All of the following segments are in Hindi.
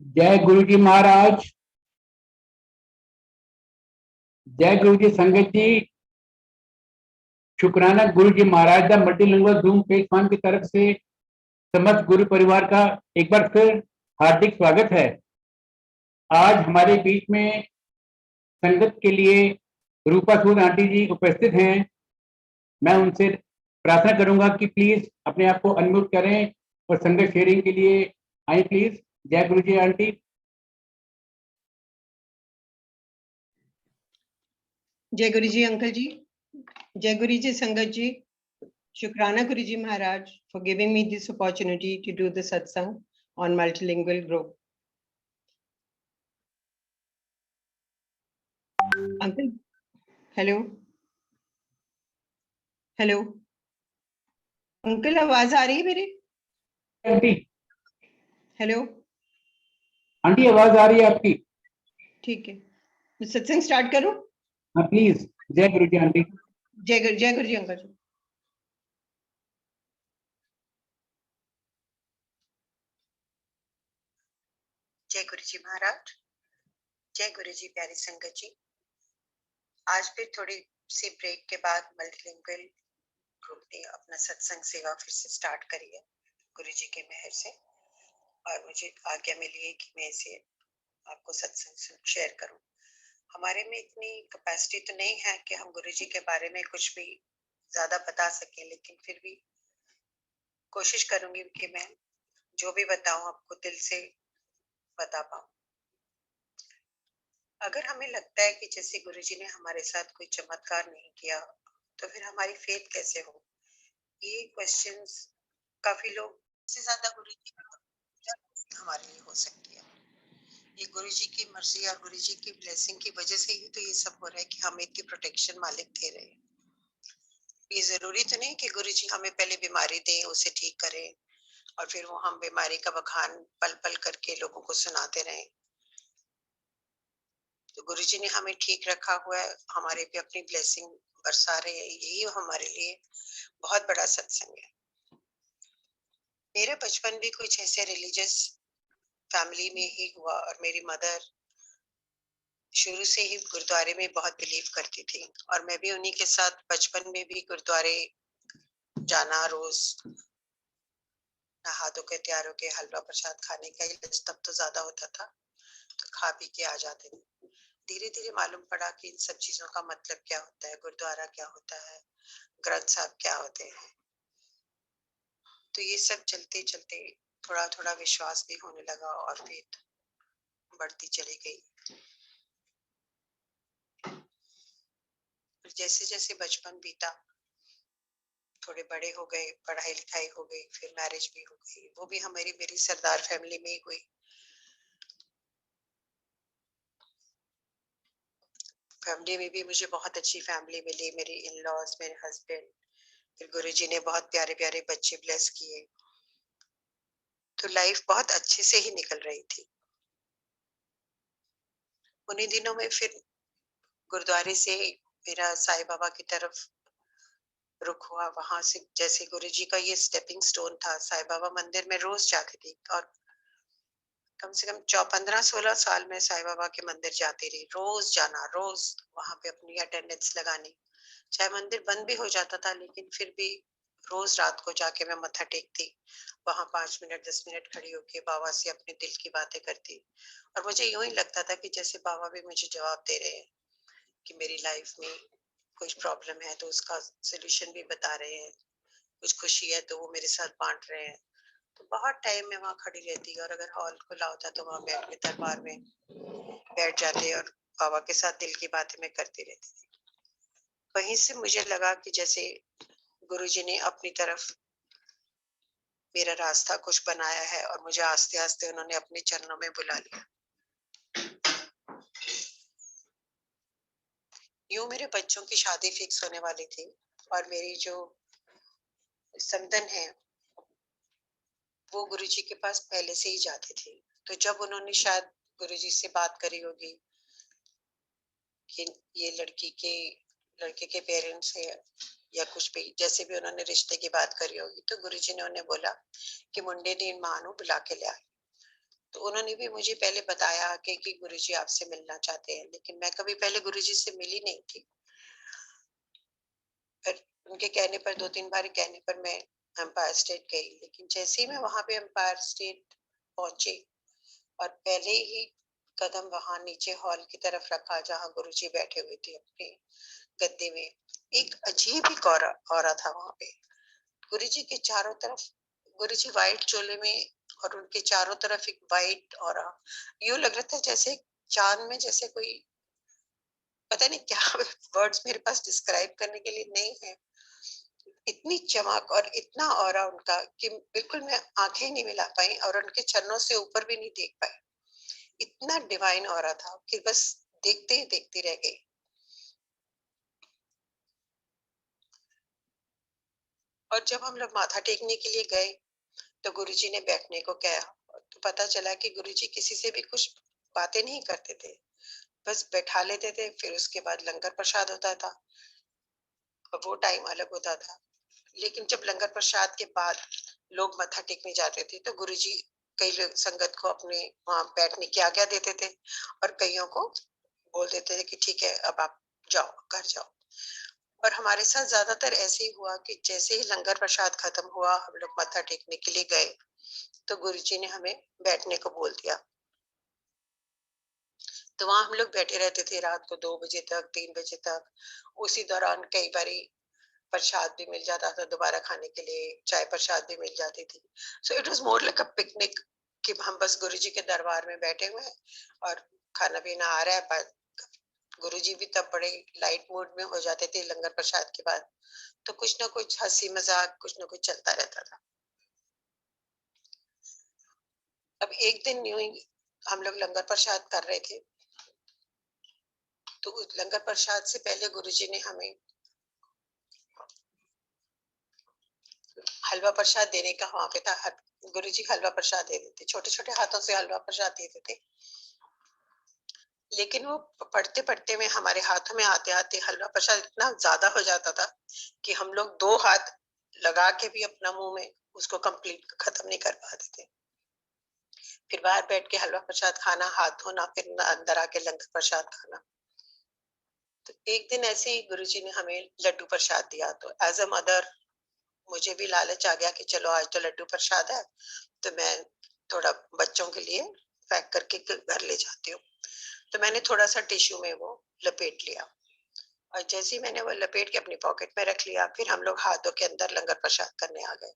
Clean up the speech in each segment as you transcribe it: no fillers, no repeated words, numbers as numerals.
जय गुरु जी महाराज। जय गुरु जी संगत जी। शुक्राना गुरु जी महाराज दा मल्टीलिंगुअल जूम पेज वन की तरफ से समस्त गुरु परिवार का एक बार फिर हार्दिक स्वागत है। आज हमारे बीच में संगत के लिए रूपा सूद आंटी जी उपस्थित हैं। मैं उनसे प्रार्थना करूंगा कि प्लीज अपने आप को अनम्यूट करें और संगत शेयरिंग के लिए आए प्लीज। जय गुरु जी आंटी। जय गुरु जी अंकल जी। जय गुरु जी संगत जी। शुक्राना गुरु जी महाराज for giving me this opportunity to do the satsang on multilingual group. Uncle, hello. Hello uncle, आवाज आ रही है मेरी? आंटी, हेलो आंटी आवाज आ रही है आपकी? ठीक है, मैं सत्संग स्टार्ट करूं? हाँ प्लीज। जय गुरु जी आंटी। जय गुरु जी अंकल जी। जय गुरु जी महाराज। जय गुरु जी प्यारी संगत जी। आज फिर थोड़ी सी ब्रेक के बाद मल्टीलिंगुअल ग्रुप ने अपना सत्संग सेवा फिर से स्टार्ट करी है गुरु जी के मेहर से, और मुझे आज्ञा मिली है कि मैं इसे आपको सत्संग शेयर करूं। हमारे में इतनी कैपेसिटी तो नहीं है कि हम गुरु जी के बारे में कुछ भी ज्यादा बता सकें, लेकिन फिर भी कोशिश करूंगी कि मैं जो भी बताऊं आपको दिल से बता पाऊं। अगर हमें लगता है कि जैसे गुरु जी ने हमारे साथ कोई चमत्कार नहीं किया तो फिर हमारी फेथ कैसे हो? ये क्वेश्चंस काफी लोग से ज्यादा गुरु जी हमारे लिए हो सकती है। ये गुरु जी की मर्जी और गुरु जी की ब्लेसिंग की वजह से ही तो ये सब हो रहा है कि हम इनकी प्रोटेक्शन मालिक दे रहे हैं। ये जरूरी तो नहीं कि गुरु जी हमें पहले बीमारी दें, उसे ठीक करें और फिर वो हम बीमारी का बखान पल पल करके लोगों को सुनाते रहें। तो गुरु जी ने हमें ठीक रखा हुआ है, हमारे पे अपनी ब्लेसिंग बरसा रहे हैं, यही हमारे लिए बहुत बड़ा सत्संग है। मेरा बचपन भी कुछ ऐसे रिलीजियस फैमिली में ही हुआ और मेरी मदर शुरू से ही गुरुद्वारे में बहुत बिलीव करती थी और मैं भी उन्हीं के साथ बचपन में भी गुरुद्वारे जाना, रोज नहा धो के तैयार होके हलवा प्रसाद खाने का तब तो ज्यादा होता था, तो खा पी के आ जाते थे। धीरे धीरे मालूम पड़ा कि इन सब चीजों का मतलब क्या होता है, गुरुद्वारा क्या होता है, ग्रंथ साहब क्या होते हैं। तो ये सब चलते चलते थोड़ा थोड़ा विश्वास भी होने लगा और फिर बढ़ती चली गई। जैसे जैसे बचपन बीता, थोड़े बड़े हो गए, पढ़ाई लिखाई हो गई, फिर मैरिज भी हो गई। वो भी मेरी सरदार फैमिली में ही हुई। फैमिली में भी मुझे बहुत अच्छी फैमिली मिली, मेरे इन लॉज, मेरे हस्बैंड, फिर गुरुजी ने बहुत प्यारे प्यारे बच्चे ब्लेस किए। तो लाइफ बहुत अच्छे से ही निकल रही थी। उन्हीं दिनों में फिर गुरुद्वारे से मेरा साईं बाबा की तरफ रुख हुआ। वहां से जैसे गुरुजी का ये स्टेपिंग स्टोन था, साईं बाबा मंदिर में रोज जाती थी और कम से कम 15-16 साल में साईं बाबा के मंदिर जाती रही। रोज जाना, रोज वहां पे अपनी अटेंडेंस लगानी, चाहे मंदिर बंद भी हो जाता था लेकिन फिर भी रोज रात को जाके मैं मत्था टेकती, वहां 5 मिनट 10 मिनट खड़ी होके बाबा से अपने दिल की बातें करती। और मुझे यूं ही लगता था कि जैसे बाबा भी मुझे जवाब दे रहे हैं कि मेरी लाइफ में कुछ प्रॉब्लम है तो उसका सोल्यूशन भी बता रहे हैं, कुछ खुशी है तो वो मेरे साथ बांट रहे हैं। तो बहुत टाइम में वहां खड़ी रहती और अगर हॉल खुला होता तो वहां बैठ के दरबार में बैठ जाते और बाबा के साथ दिल की बातें मैं करती रहती थी। वहीं से मुझे लगा कि जैसे गुरुजी ने अपनी तरफ मेरा रास्ता कुछ बनाया है और मुझे आस्ते आस्ते उन्होंने अपने चरणों में बुला लिया। यूं मेरे बच्चों की शादी फिक्स होने वाली थी और मेरी जो समधन है वो गुरुजी के पास पहले से ही जाती थी। तो जब उन्होंने शायद गुरुजी से बात करी होगी कि ये लड़के के पेरेंट्स है या कुछ भी, जैसे भी उन्होंने रिश्ते की बात करी होगी, तो गुरुजी ने उन्हें बोला कि मुंडे दी मां नू बुला के लिया। तो उन्होंने भी मुझे पहले बताया कि गुरुजी आपसे मिलना चाहते हैं, लेकिन मैं कभी पहले गुरुजी से मिली नहीं थी। फिर उनके कहने पर 2-3 बार कहने पर मैं एम्पायर स्टेट गई, लेकिन जैसे ही मैं वहां पे एम्पायर स्टेट पहुंची और पहले ही कदम वहां नीचे हॉल की तरफ रखा जहां गुरुजी बैठे हुए थे अपने गद्दे में, एक अजीब ही औरा था वहां पे। गुरुजी के चारों तरफ, गुरुजी व्हाइट चोले में और उनके चारों तरफ एक व्हाइट ऑरा, यूं लग रहा था जैसे चांद में, जैसे कोई, पता नहीं क्या वर्ड्स मेरे पास डिस्क्राइब करने के लिए नहीं है। इतनी चमक और इतना ऑरा उनका कि बिल्कुल मैं आंखें ही नहीं मिला पाई और उनके चरणों से ऊपर भी नहीं देख पाई। इतना डिवाइन ऑरा था कि बस देखते ही देखती रह गई। और जब हम लोग माथा टेकने के लिए गए तो गुरुजी ने बैठने को कहा, तो पता चला कि गुरुजी किसी से भी कुछ बातें नहीं करते थे, बस बैठा लेते थे, फिर उसके बाद लंगर प्रसाद होता था और वो टाइम अलग होता था। लेकिन जब लंगर प्रसाद के बाद लोग मत्था टेकने जाते थे तो गुरुजी कई लोग संगत को अपने वहां बैठने की आज्ञा देते थे और कईयों को बोल देते थे कि ठीक है अब आप जाओ, घर जाओ। और हमारे साथ ज्यादातर ऐसे ही हुआ कि जैसे ही लंगर प्रसाद खत्म हुआ, हम लोग मत्था टेकने के लिए गए तो गुरुजी ने हमें बैठने को बोल दिया। तो वहां हम लोग बैठे रहते थे रात को 2 बजे तक, 3 बजे तक। उसी दौरान कई बारी प्रसाद भी मिल जाता था दोबारा खाने के लिए, चाय प्रसाद भी मिल जाती थी। So it was more like a picnic कि हम बस गुरुजी के दरबार में बैठे हुए हैं और खाना पीना आ रहा है। पर गुरुजी भी तब बड़े लाइट मूड में हो जाते थे लंगर प्रसाद के बाद, तो कुछ ना कुछ हंसी मजाक, कुछ ना कुछ चलता रहता था। अब एक दिन यूं ही हम लोग लंगर प्रसाद कर रहे थे, तो उस लंगर प्रसाद से पहले गुरुजी ने हमें हलवा प्रसाद देने का वहां पे था। गुरुजी हलवा प्रसाद दे देते, छोटे छोटे हाथों से हलवा प्रसाद दे देते। लेकिन वो पढ़ते पढ़ते में हमारे हाथों में आते आते हलवा प्रसाद इतना ज्यादा हो जाता था कि हम लोग 2 हाथ लगा के भी अपना मुंह में उसको कंप्लीट खत्म नहीं कर पाते थे। फिर बाहर बैठ के हलवा प्रसाद खाना, हाथ धोना, फिर अंदर आके लंगर प्रसाद खाना। तो एक दिन ऐसे ही गुरुजी ने हमें लड्डू प्रसाद दिया, तो एज अ मदर मुझे भी लालच आ गया कि चलो आज तो लड्डू प्रसाद है, तो मैं थोड़ा बच्चों के लिए पैक करके घर ले जाती हूँ। तो मैंने थोड़ा सा टिश्यू में वो लपेट लिया और जैसे ही मैंने वो लपेट के अपनी पॉकेट में रख लिया, फिर हम लोग हाथों के अंदर लंगर प्रसाद करने आ गए।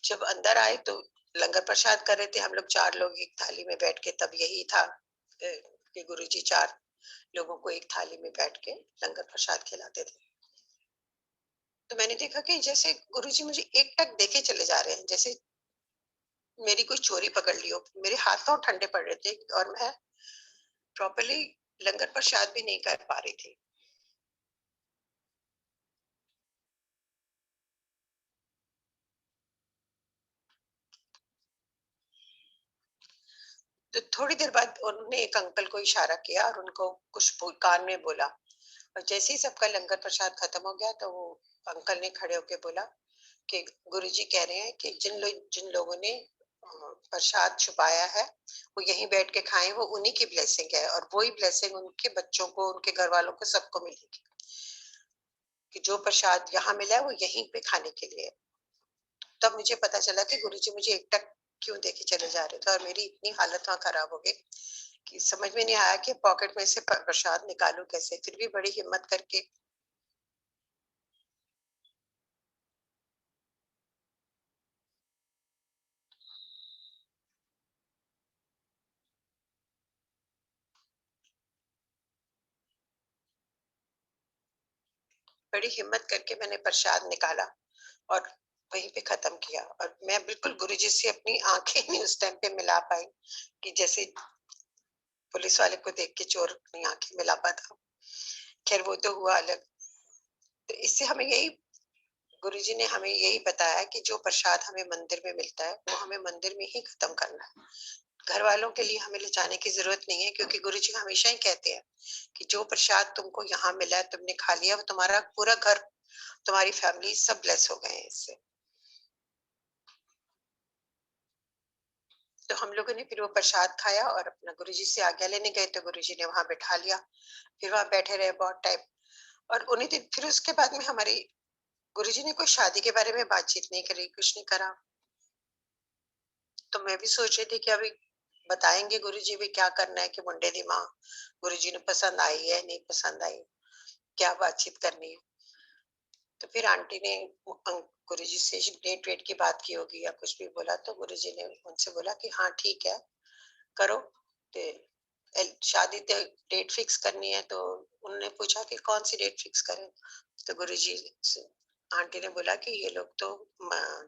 जब अंदर आए तो लंगर प्रसाद कर रहे थे हम लोग 4 लोग एक थाली में बैठ के, तब यही था कि गुरुजी 4 लोगों को एक थाली में बैठ के लंगर प्रसाद खिलाते थे। तो मैंने देखा कि जैसे गुरुजी मुझे एक टक देखे चले जा रहे हैं, जैसे मेरी कोई चोरी पकड़ ली हो। मेरे हाथ तो ठंडे पड़ रहे थे और मैं प्रॉपरली लंगर प्रसाद भी नहीं कर पा रही थी। तो थोड़ी देर बाद उन्होंने एक अंकल को इशारा किया और उनको कुछ कान में बोला, और जैसे ही सबका लंगर प्रसाद खत्म हो गया तो वो अंकल ने खड़े होके बोला कि गुरुजी कह रहे हैं कि जिन लोगों ने प्रसाद छुपाया है वो यहीं बैठ के खाएं, वो उन्हीं की ब्लेसिंग है और वही ब्लेसिंग उनके बच्चों को, उनके घर वालों को, सबको मिलेगी। कि जो प्रसाद यहाँ मिला है वो यहीं पे खाने के लिए है। तब मुझे पता चला कि गुरुजी मुझे एकटक क्यों देके चले जा रहे थे और मेरी इतनी हालत वहां खराब हो गई कि समझ में नहीं आया कि पॉकेट में से प्रसाद निकालूं कैसे। फिर भी बड़ी हिम्मत करके मैंने प्रसाद निकाला और वहीं पे खत्म किया। और मैं बिल्कुल गुरुजी से अपनी आंखें नहीं उस टाइम पे मिला पाई कि जैसे पुलिस वाले को देख के चोर अपनी आंखें मिला पाता। खैर वो तो हुआ अलग। तो इससे हमें यही, गुरुजी ने हमें यही बताया कि जो प्रसाद हमें मंदिर में मिलता है वो हमें मंदिर में ही खत्म करना है। घर वालों के लिए हमें ले जाने की जरूरत नहीं है, क्योंकि गुरुजी हमेशा ही कहते हैं कि जो प्रसाद तुमको यहाँ मिला है, तुमने खा लिया, वो तुम्हारा पूरा घर, तुम्हारी फैमिली सब ब्लेस हो गए हैं इससे। तो हम लोगों ने फिर वो प्रसाद खाया और अपना गुरुजी से आज्ञा लेने गए, तो गुरुजी ने वहां बैठा लिया। फिर वहां बैठे रहे बहुत टाइम, और उन्हीं दिन फिर उसके बाद में हमारी गुरुजी ने कोई शादी के बारे में बातचीत नहीं करी, कुछ नहीं करा। तो मैं भी सोच रही थी कि अभी बताएंगे गुरुजी भी क्या करना है, कि मुंडे दी माँ गुरुजी ने पसंद आई है नहीं पसंद आई, क्या बातचीत करनी है। तो फिर आंटी ने गुरुजी से डेट वेट की बात की होगी या कुछ भी बोला, तो गुरुजी ने उनसे बोला कि हाँ ठीक है, करो। तो शादी डेट फिक्स करनी है, तो उन्होंने पूछा कि कौन सी डेट फिक्स करें। तो गुरुजी से आंटी ने बोला कि ये लोग तो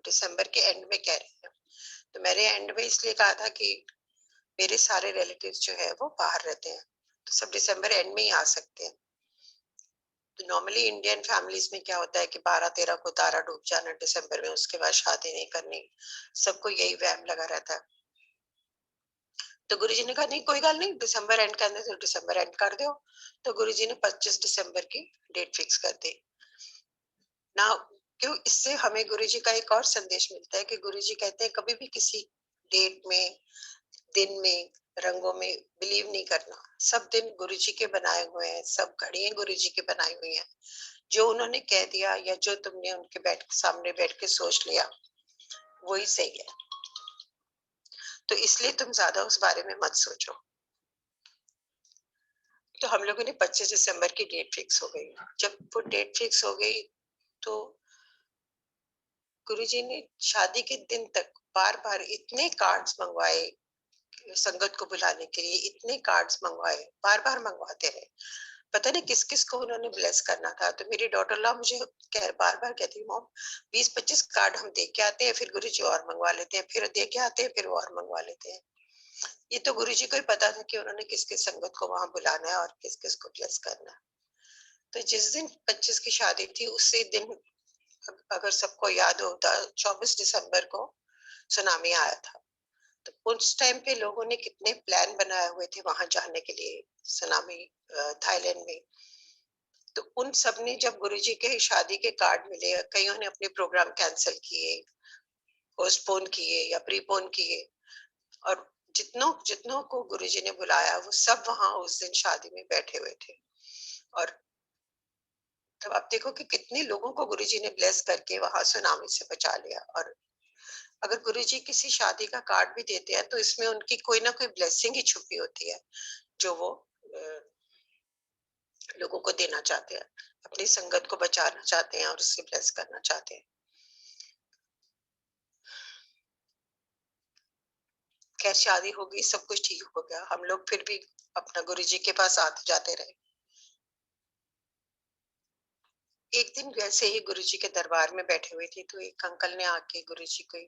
दिसंबर के एंड में कह रहे हैं। तो मेरे एंड में इसलिए कहा था कि मेरे सारे रिलेटिव्स जो है वो बाहर रहते हैं, तो सब दिसंबर एंड में ही आ सकते हैं। तो नॉर्मली इंडियन फैमिलीज में क्या होता है कि 12-13 को तारा डूब जाना दिसंबर में, उसके बाद शादी नहीं करनी, सबको यही वहम लगा रहता है। तो गुरुजी ने कहा नहीं कोई गल नहीं, दिसंबर एंड करना तो दिसंबर एंड कर दो। तो गुरुजी ने 25 दिसंबर की डेट फिक्स कर दी ना। क्यों, इससे हमें गुरुजी का एक और संदेश मिलता है कि गुरुजी कहते हैं कभी भी किसी डेट में, दिन में, रंगों में बिलीव नहीं करना। सब दिन गुरुजी के बनाए हुए हैं, सब घड़ियां गुरुजी की बनाई हुई हैं। जो उन्होंने कह दिया या जो तुमने उनके सामने बैठ के सोच लिया वही सही है। तो इसलिए तुम ज्यादा उस बारे में मत सोचो। तो हम लोगों ने 25 दिसंबर की डेट फिक्स हो गई। जब वो डेट फिक्स हो गई, तो गुरुजी ने शादी के दिन तक बार बार इतने कार्ड्स मंगवाए, संगत को बुलाने के लिए इतने कार्ड्स मंगवाए, बार बार मंगवाते रहे। पता नहीं किस किस को उन्होंने ब्लेस करना था। तो मेरी डॉटर लॉ मुझे बार बार कहती, मॉम 20-25 कार्ड हम दे के आते हैं, फिर गुरुजी और मंगवा लेते हैं, फिर दे के आते हैं, फिर और मंगवा लेते हैं। ये तो गुरुजी को ही पता था कि उन्होंने किस किस संगत को वहां बुलाना है और किस किस को ब्लेस करना है। तो जिस दिन 25 की शादी थी, उसी दिन अगर सबको याद होता, 24 दिसंबर को सुनामी आया था। तो उस टाइम पे लोगों ने कितने प्लान बनाए हुए थे वहां जाने के लिए, सुनामी थाईलैंड में। तो उन सब ने जब गुरुजी के शादी के कार्ड मिले, कईयों ने अपने प्रोग्राम कैंसिल किए, पोस्टपोन किए या प्रीपोन किए, और जितनों जितनों को गुरुजी ने बुलाया वो सब वहां उस दिन शादी में बैठे हुए थे। और तब आप देखो कि कितने लोगों को गुरुजी ने ब्लेस करके वहां सुनामी से बचा लिया। और अगर गुरुजी किसी शादी का कार्ड भी देते हैं, तो इसमें उनकी कोई ना कोई ब्लेसिंग ही छुपी होती है, जो वो लोगों को देना चाहते हैं, अपनी संगत को बचाना चाहते हैं और उससे ब्लेस करना चाहते हैं। खैर शादी हो गई, सब कुछ ठीक हो गया, हम लोग फिर भी अपना गुरुजी के पास आते जाते रहे। एक दिन वैसे ही गुरुजी के दरबार में बैठे हुए थे, तो एक अंकल ने आके गुरुजी के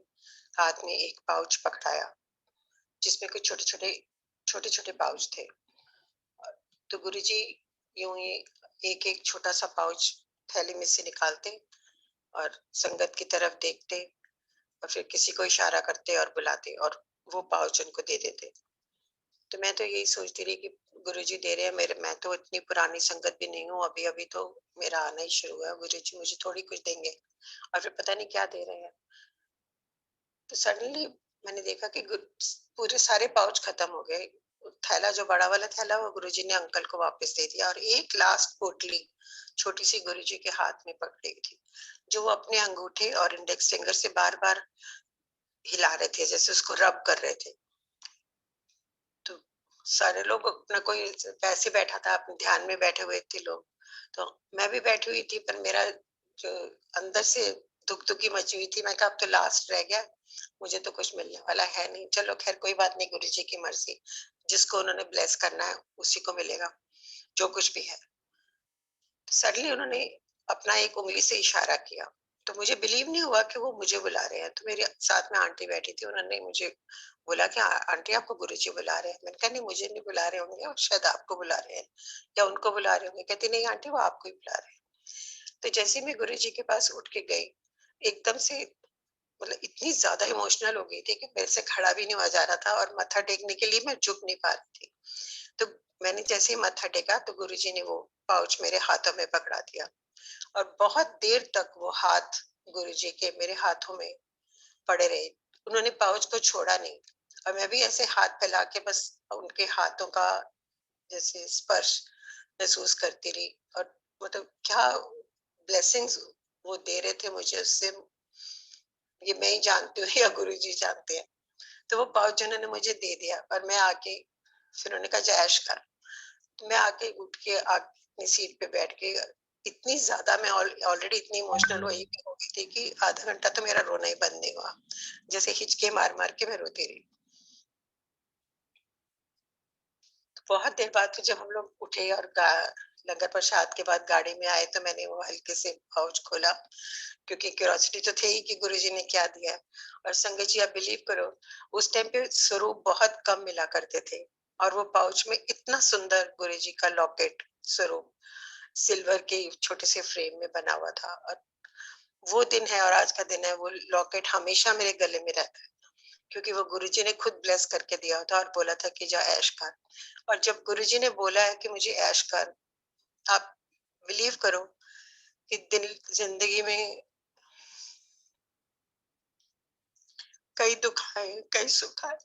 हाथ में एक पाउच पकड़ाया, जिसमें कुछ छोटे छोटे पाउच थे। तो गुरुजी यूं ही एक एक छोटा सा पाउच थैली में से निकालते और संगत की तरफ देखते, और फिर किसी को इशारा करते और बुलाते, और वो पाउच उनको दे देते। तो मैं तो यही सोचती रही कि गुरुजी दे रहे हैं मेरे, मैं तो इतनी पुरानी संगत भी नहीं हूँ, अभी अभी तो मेरा आना ही शुरू हुआ है, गुरुजी मुझे थोड़ी कुछ देंगे, और फिर पता नहीं क्या दे रहे हैं। तो सडनली मैंने देखा कि पूरे सारे पाउच खत्म हो गए। थैला, जो बड़ा वाला थैला, वो गुरुजी ने अंकल को वापस दे दिया, और एक लास्ट पोटली छोटी सी गुरुजी के हाथ में पकड़ी हुई थी, जो वो अपने अंगूठे और इंडेक्स फिंगर से बार बार हिला रहे थे, जैसे उसको रब कर रहे थे। तो सारे लोग अपना, कोई वैसे बैठा था, अपने ध्यान में बैठे हुए थे लोग, तो मैं भी बैठी हुई थी, पर मेरा जो अंदर से दुख दुखी मची हुई थी, मैं कहा अब तो लास्ट रह गया, मुझे तो कुछ मिलने वाला है नहीं। चलो खैर कोई बात नहीं, गुरुजी की मर्जी, जिसको उन्होंने ब्लेस करना है उसी को मिलेगा, जो कुछ भी है। सडनली उन्होंने अपना एक उंगली से इशारा किया, तो मुझे बिलीव नहीं हुआ कि वो मुझे बुला रहे हैं। तो मेरे साथ में आंटी बैठी थी, उन्होंने मुझे बोला कि आंटी आपको गुरुजी बुला रहे हैं। मैंने कहा नहीं, मुझे नहीं बुला रहे होंगे, और शायद आपको बुला रहे हैं या उनको बुला रहे होंगे। कहती नहीं आंटी, वो आपको ही बुला रहे हैं। तो जैसे मैं गुरुजी के पास उठ के गई, एकदम से, मतलब इतनी ज्यादा इमोशनल हो गई थी कि मेरे से खड़ा भी नहीं हुआ जा रहा था, और मत्था टेकने के लिए मैं झुक नहीं पा रही थी। तो मैंने जैसे ही मत्था टेका, तो गुरुजी ने वो पाउच मेरे हाथों में पकड़ा दिया, और बहुत देर तक वो हाथ गुरुजी के मेरे हाथों में पड़े रहे। उन्होंने पाउच को छोड़ा नहीं, और मैं भी ऐसे हाथ फैला के बस उनके हाथों का जैसे स्पर्श महसूस करती रही। और मतलब क्या ब्लेसिंग्स वो दे रहे थे मुझे, उससे ये मैं ही जानती हूँ या गुरुजी जानते हैं। तो वो पाउच उन्होंने मुझे दे दिया और मैं आके फिर उन्होंने कहा जा ऐश कर। तो मैं आके उठ के अपनी सीट पे बैठ के इतनी ज्यादा मैं ऑलरेडी इतनी इमोशनल हुई हो गई थी कि आधा घंटा तो मेरा रोना ही बंद नहीं हुआ, जैसे हिचके मार मार के मैं रोती रही। बहुत देर बाद फिर जब हम लोग उठे और लंगर प्रसाद के बाद गाड़ी में आए तो मैंने वो हल्के से पाउच खोला, क्योंकि क्यूरियोसिटी तो थी ही कि गुरुजी ने क्या दिया। और संगत जी, आप बिलीव करो, उस टाइम पे स्वरूप बहुत कम मिला करते थे और वो पाउच में इतना सुंदर गुरुजी का लॉकेट स्वरूप सिल्वर के छोटे से फ्रेम में बना हुआ था। और वो दिन है और आज का दिन है, वो लॉकेट हमेशा मेरे गले में रहता है, क्योंकि वो गुरुजी ने खुद ब्लेस करके दिया था और बोला था कि जा ऐश कर। और जब गुरुजी ने बोला है कि मुझे ऐश कर, आप बिलीव करो कि दिल जिंदगी में कई दुख आए, कई सुख आए।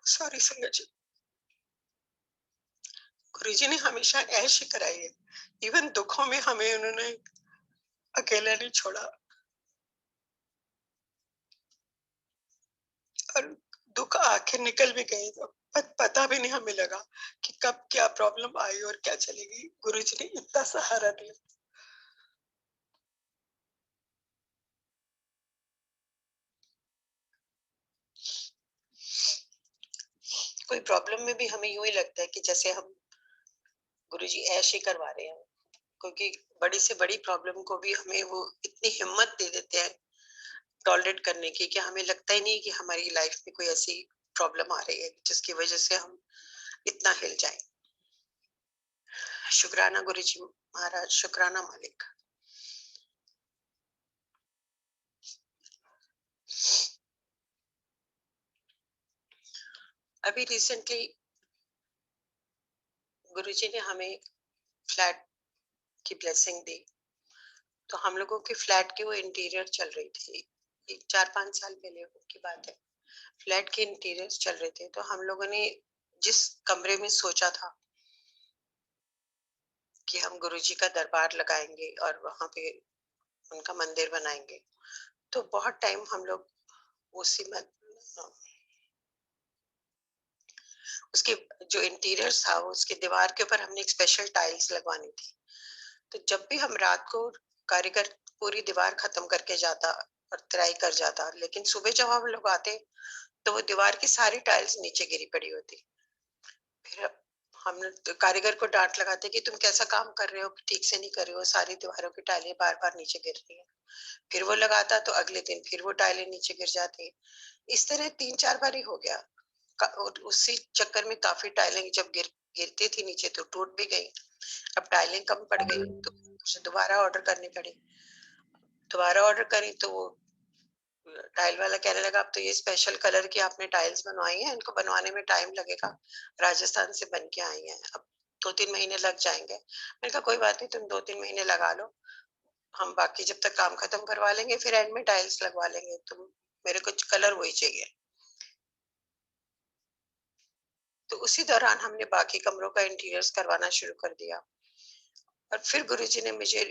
सॉरी संगत जी, गुरुजी ने हमेशा ऐश ही कराई है। इवन दुखों में हमें उन्होंने अकेला नहीं छोड़ा। और दुख आखिर निकल भी गए तो पता भी नहीं हमें लगा कि कब क्या प्रॉब्लम आई और क्या चलेगी। गुरुजी ने इतना सहारा दिया। कोई प्रॉब्लम में भी हमें यूं ही लगता है कि जैसे हम गुरुजी ऐश ही करवा रहे हैं, क्योंकि बड़ी से बड़ी प्रॉब्लम को भी हमें वो इतनी हिम्मत दे देते हैं टॉलरेट करने की कि हमें लगता ही नहीं कि हमारी लाइफ में कोई ऐसी प्रॉब्लम आ रही है जिसकी वजह से हम इतना हिल जाएं। शुक्राना गुरुजी महाराज, शुक्राना मालिक। अभी रिसेंटली गुरुजी ने हमें फ्लैट की ब्लेसिंग दी। तो हम लोगों के फ्लैट की वो इंटीरियर चल रही थी, एक 4-5 साल पहले की बात है। फ्लैट के इंटीरियर्स चल रहे थे, तो हम लोगों ने जिस कमरे में सोचा था कि हम गुरुजी का दरबार लगाएंगे और वहां पे उनका मंदिर बनाएंगे, तो बहुत टाइम हम लोग उसी में उसके जो इंटीरियर था उसके दीवार के ऊपर हमने एक स्पेशल टाइल्स लगवानी थी। तो जब भी हम रात को कारीगर पूरी दीवार खत्म करके जाता और तराई कर जाता, लेकिन सुबह जब हम लोग आते तो वो दीवार की सारी टाइल्स नीचे गिरी पड़ी होती। फिर हम तो कारीगर को डांट लगाते कि तुम कैसा काम कर रहे हो, ठीक से नहीं कर रहे हो, सारी दीवारों की टाइलें बार बार नीचे गिर रही है। फिर वो लगाता तो अगले दिन फिर वो टाइलें नीचे गिर जाती। इस तरह 3-4 बार ही हो गया। और उसी चक्कर में काफी टाइलें जब गिरती थी नीचे तो टूट भी गई। अब टाइलें कम पड़ गई तो मुझे दोबारा ऑर्डर करनी पड़ी। दोबारा ऑर्डर करी तो वो टाइल वाला कहने लगा, अब तो ये स्पेशल कलर की आपने टाइल्स बनवाई हैं, इनको बनवाने में टाइम लगेगा, राजस्थान से बन के आई हैं, अब 2-3 महीने लग जाएंगे। मैंने कहा कोई बात नहीं, तुम 2-3 महीने लगा लो, हम बाकी जब तक काम खत्म करवा लेंगे फिर एंड में टाइल्स लगवा लेंगे। तुम मेरे को कलर वही चाहिए। तो उसी दौरान हमने बाकी कमरों का इंटीरियर्स करवाना शुरू कर दिया। और फिर गुरुजी ने मुझे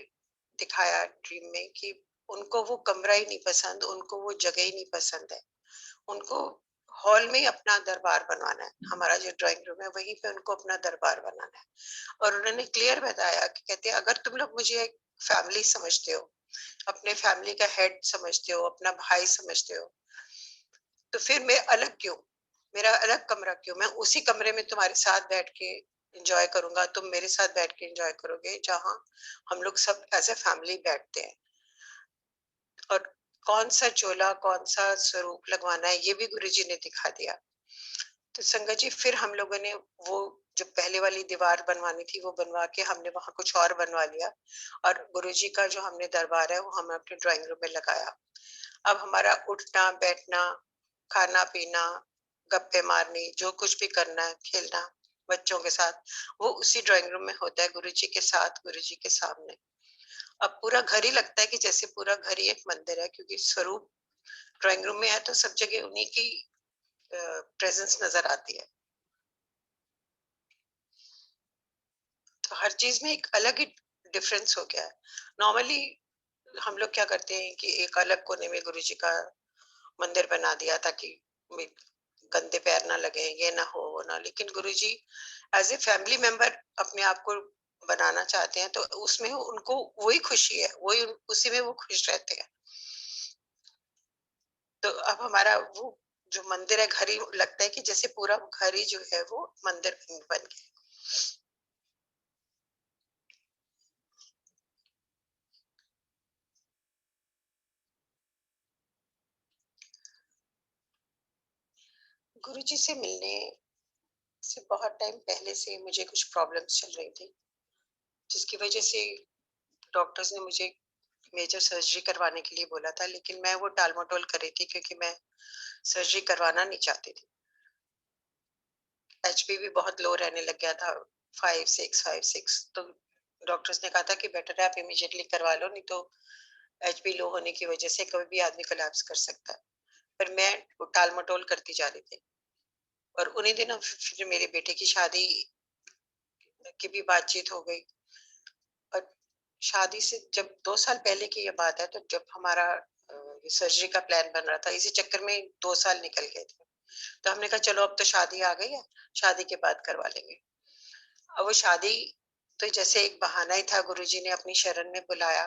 दिखाया ड्रीम में कि उनको वो कमरा ही नहीं पसंद, उनको वो जगह ही नहीं पसंद है। उनको हॉल में ही अपना दरबार बनवाना है, हमारा जो ड्राइंग रूम है वहीं पे उनको अपना दरबार बनाना है। और उन्होंने क्लियर बताया कि कहते हैं अगर तुम लोग मुझे एक फैमिली समझते हो, अपने फैमिली का हेड समझते हो, अपना भाई समझते हो, तो फिर मैं अलग क्यों, मेरा अलग कमरा क्यों, मैं उसी कमरे में तुम्हारे साथ बैठ के एंजॉय करूंगा, तुम मेरे साथ बैठ के एंजॉय करोगे, जहां हम लोग सब एज ए फैमिली बैठते हैं। और कौन सा चोला, कौन सा स्वरूप लगवाना है ये भी गुरुजी ने दिखा दिया। तो संगत जी, फिर हम लोगों ने वो जो पहले वाली दीवार बनवानी थी वो बनवा के हमने वहां कुछ और बनवा लिया। और गुरुजी का जो हमने दरबार है वो हमने अपने ड्राइंग रूम में लगाया। अब हमारा उठना बैठना, खाना पीना, गप्पे मारनी, जो कुछ भी करना है, खेलना, बच्चों के साथ, वो उसी ड्राइंग रूम में होता है, गुरुजी के साथ, गुरुजी के सामने। अब पूरा घर ही लगता है कि जैसे पूरा घर ही एक मंदिर है, क्योंकि स्वरूप ड्राइंग रूम में है तो सब जगह उन्हीं की प्रेजेंस नजर आती है। तो हर चीज में एक अलग ही डिफरेंस हो गया है। नॉर्मली हम लोग क्या करते हैं कि एक अलग कोने में गुरुजी का मंदिर बना दिया ताकि मे- गंदे पैर ना लगे, ये ना हो वो ना, लेकिन गुरुजी एज ए फैमिली मेंबर अपने आप को बनाना चाहते हैं, तो उसमें उनको वही खुशी है, वही उसी में वो खुश रहते हैं। तो अब हमारा वो जो मंदिर है, घर ही लगता है कि जैसे पूरा घर ही जो है वो मंदिर बन गया। गुरुजी से मिलने से बहुत टाइम पहले से मुझे कुछ प्रॉब्लम्स चल रही थी, जिसकी वजह से डॉक्टर्स ने मुझे मेजर सर्जरी करवाने के लिए बोला था, लेकिन मैं वो टाल-मटोल कर रही थी क्योंकि मैं सर्जरी करवाना नहीं चाहती थी। एचबी भी बहुत लो रहने लग गया था, 5-6 तो डॉक्टर्स ने कहा था कि बेटर है आप इमीडिएटली करवा लो, नहीं तो एचबी लो होने की वजह से कभी भी आदमी कोलैप्स कर सकता है। पर मैं टाल-मटोल करती जा रही थी, और उन्हीं दिनों फिर मेरे बेटे की शादी की भी बातचीत हो गई। और शादी से जब 2 साल पहले की ये बात है, तो जब हमारा ये सर्जरी का प्लान बन रहा था, इसी चक्कर में 2 साल निकल गए थे। तो हमने कहा चलो अब तो शादी आ गई है, शादी के बाद करवा लेंगे। अब वो शादी तो जैसे एक बहाना ही था, गुरुजी ने अपनी शरण में बुलाया,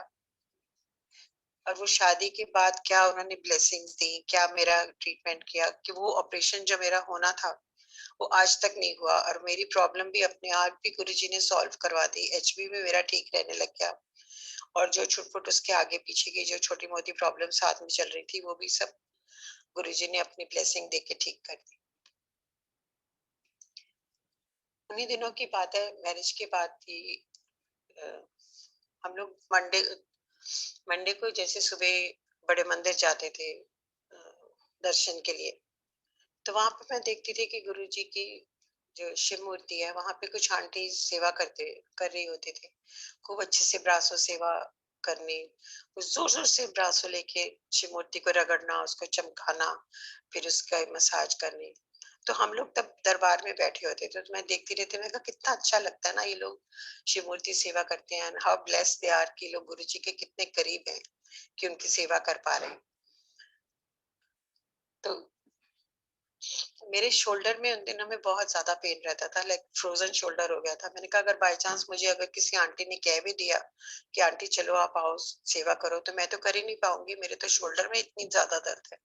और वो शादी के बाद क्या उन्होंने ब्लेसिंग्स दी, क्या मेरा ट्रीटमेंट किया कि वो ऑपरेशन जो मेरा होना था, वो आज तक नहीं हुआ, और मेरी प्रॉब्लम भी अपने आप भी गुरुजी ने सॉल्व करवा दी। एचबी भी मेरा ठीक रहने लग गया, और जो छुट-पुट उसके आगे-पीछे की जो छोटी-मोटी प्रॉब्लम साथ में चल रही थी, वो भी सब गुरुजी ने अपनी ब्लेसिंग देके ठीक कर दी। उन्हीं दिनों की बात है, मैरिज के बाद की। अ, हम लोग मंडे मंडे को जैसे सुबह बड़े मंदिर जाते थे दर्शन के लिए, तो वहां पे मैं देखती थी कि गुरुजी की जो शिव मूर्ति है, वहां पे कुछ आंटी सेवा कर रही होती थी, खूब अच्छे से ब्रासो सेवा करनी, उस जोर जोर से ब्रासो लेके शिव मूर्ति को रगड़ना, उसको चमकाना, फिर उसका मसाज करनी। तो हम लोग तब दरबार में बैठे होते थे, तो मैं देखती रहती, मैं कहा कितना अच्छा लगता है ना, ये लोग शिव मूर्ति सेवा करते हैं, हाउ ब्लेस्ड दे आर कि लोग गुरु जी के कितने करीब हैं कि उनकी सेवा कर पा रहे हैं। तो मेरे शोल्डर में उन दिनों में बहुत ज्यादा पेन रहता था, लाइक फ्रोजन शोल्डर हो गया था। मैंने कहा अगर बाय चांस मुझे अगर किसी आंटी ने कह भी दिया कि आंटी चलो आप आओ सेवा करो, तो मैं तो कर ही नहीं पाऊंगी, मेरे तो शोल्डर में इतनी ज्यादा दर्द है।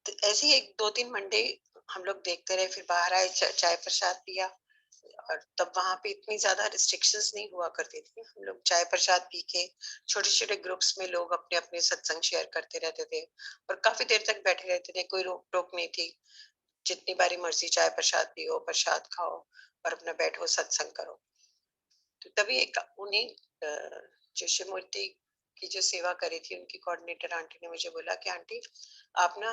तो ऐसे ही एक 2-3 मंडे हम लोग देखते रहे, फिर बाहर आए, चाय प्रसाद पिया, और तब वहां पे इतनी ज्यादा रिस्ट्रिक्शंस नहीं हुआ करती थी। हम लोग चाय प्रसाद पी के छोटे छोटे ग्रुप्स में लोग अपने अपने सत्संग शेयर करते रहते थे, और काफी देर तक बैठे रहते थे, कोई रोक टोक नहीं थी। जितनी बारी मर्जी चाय प्रसाद पियो, प्रसाद खाओ, और अपना बैठो सत्संग करो। तो तभी एक उन्हीं जो शिव मूर्ति की जो सेवा करी थी, उनकी कोऑर्डिनेटर आंटी ने मुझे बोला कि आंटी आप ना,